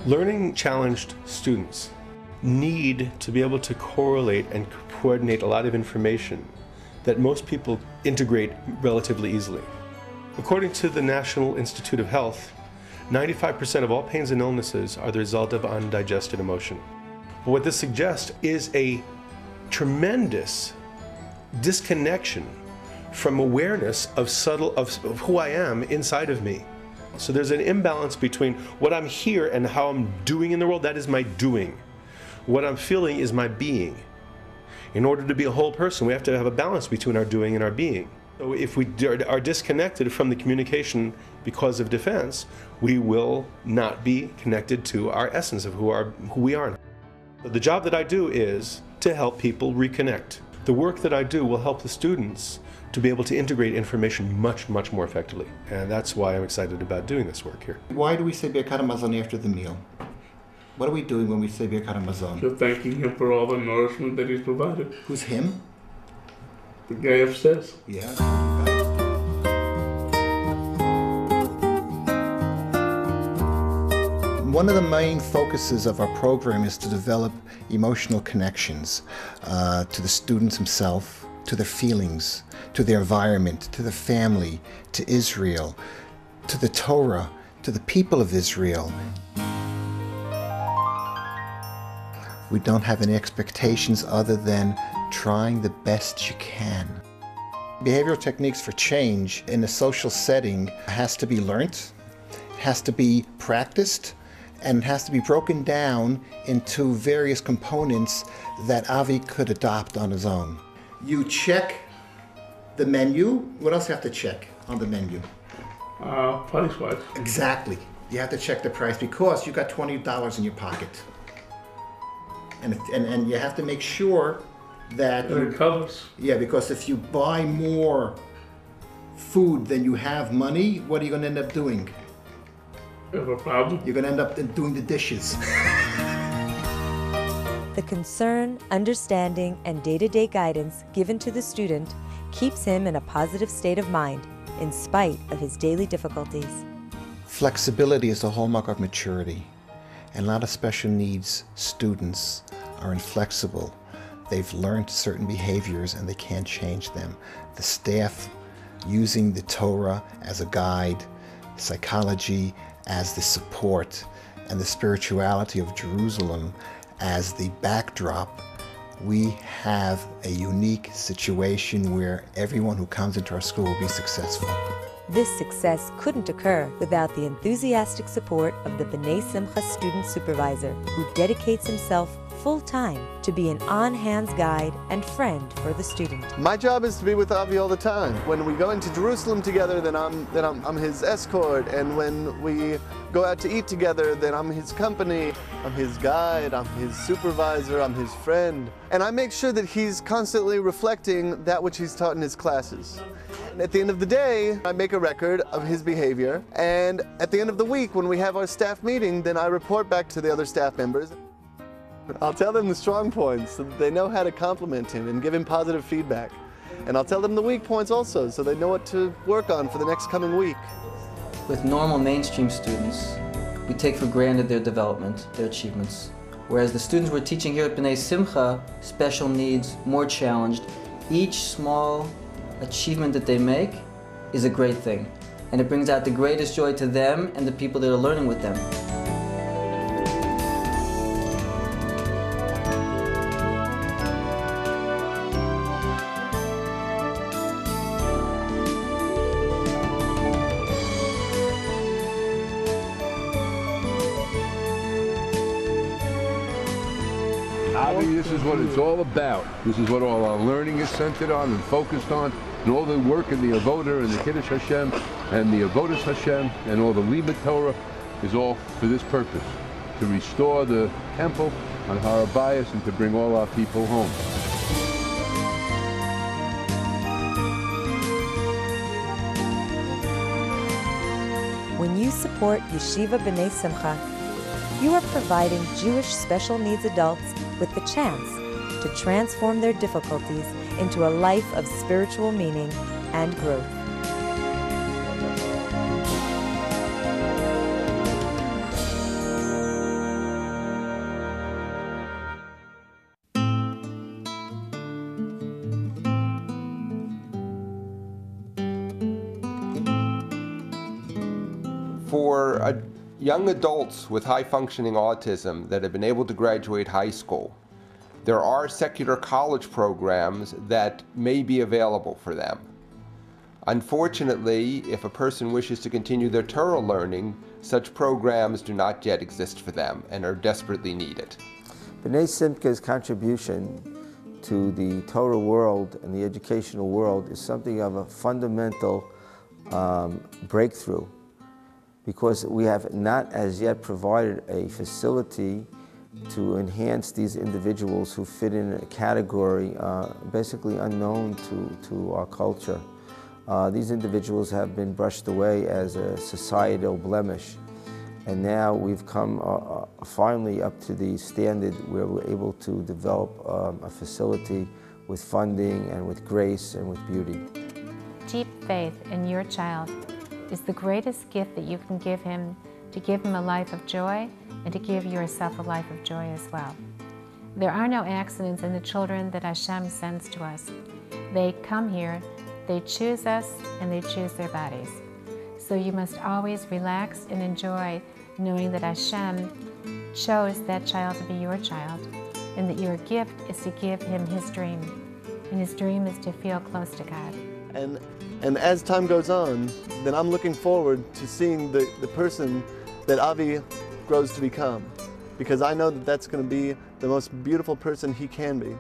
Learning challenged students need to be able to correlate and coordinate a lot of information that most people integrate relatively easily. According to the National Institute of Health, 95% of all pains and illnesses are the result of undigested emotion. But what this suggests is a tremendous disconnection from awareness of who I am inside of me. So there's an imbalance between what I'm here and how I'm doing in the world. That is my doing. What I'm feeling is my being. In order to be a whole person, we have to have a balance between our doing and our being. So if we are disconnected from the communication because of defense, we will not be connected to our essence of who we are. So the job that I do is to help people reconnect. The work that I do will help the students to be able to integrate information much, much more effectively. And that's why I'm excited about doing this work here. Why do we say Birkat HaMazon after the meal? What are we doing when we say Birkat HaMazon? You're thanking him for all the nourishment that he's provided. Who's him? The guy upstairs. Yeah. One of the main focuses of our program is to develop emotional connections to the students themselves, to their feelings, to their environment, to the family, to Israel, to the Torah, to the people of Israel. We don't have any expectations other than trying the best you can. Behavioral techniques for change in a social setting has to be learned, has to be practiced, and it has to be broken down into various components that Avi could adopt on his own. You check the menu. What else do you have to check on the menu? Price-wise. Exactly. You have to check the price because you got $20 in your pocket. And you have to make sure that it covers. Yeah, because if you buy more food than you have money, what are you going to end up doing? You have a problem? You're going to end up doing the dishes. The concern, understanding, and day-to-day guidance given to the student keeps him in a positive state of mind, in spite of his daily difficulties. Flexibility is the hallmark of maturity, and a lot of special needs students are inflexible. They've learned certain behaviors and they can't change them. The staff using the Torah as a guide, psychology as the support, and the spirituality of Jerusalem as the backdrop, we have a unique situation where everyone who comes into our school will be successful. This success couldn't occur without the enthusiastic support of the Bnei Simcha student supervisor, who dedicates himself full-time to be an on-hands guide and friend for the student. My job is to be with Avi all the time. When we go into Jerusalem together, then I'm his escort, and when we go out to eat together, then I'm his company. I'm his guide, I'm his supervisor, I'm his friend. And I make sure that he's constantly reflecting that which he's taught in his classes. And at the end of the day, I make a record of his behavior, and at the end of the week, when we have our staff meeting, then I report back to the other staff members. I'll tell them the strong points so that they know how to compliment him and give him positive feedback. And I'll tell them the weak points also so they know what to work on for the next coming week. With normal mainstream students, we take for granted their development, their achievements. Whereas the students we're teaching here at Bnei Simcha, special needs, more challenged, each small achievement that they make is a great thing. And it brings out the greatest joy to them and the people that are learning with them. This is what it's all about. This is what all our learning is centered on and focused on, and all the work in the Avodah and the Kiddush Hashem and the Avodas Hashem and all the Limud Torah is all for this purpose, to restore the temple on Har HaBayis and to bring all our people home. When you support Yeshiva Bnei Simcha, you are providing Jewish special needs adults with the chance to transform their difficulties into a life of spiritual meaning and growth. For young adults with high-functioning autism that have been able to graduate high school, there are secular college programs that may be available for them. Unfortunately, if a person wishes to continue their Torah learning, such programs do not yet exist for them and are desperately needed. Bnei Simcha's contribution to the Torah world and the educational world is something of a fundamental breakthrough, because we have not as yet provided a facility to enhance these individuals who fit in a category basically unknown to our culture. These individuals have been brushed away as a societal blemish, and now we've come finally up to the standard where we're able to develop a facility with funding and with grace and with beauty. Deep faith in your child is the greatest gift that you can give him, to give him a life of joy and to give yourself a life of joy as well. There are no accidents in the children that Hashem sends to us. They come here, they choose us, and they choose their bodies. So you must always relax and enjoy knowing that Hashem chose that child to be your child, and that your gift is to give him his dream. And his dream is to feel close to God. And as time goes on, then I'm looking forward to seeing the person that Avi grows to become, because I know that that's going to be the most beautiful person he can be.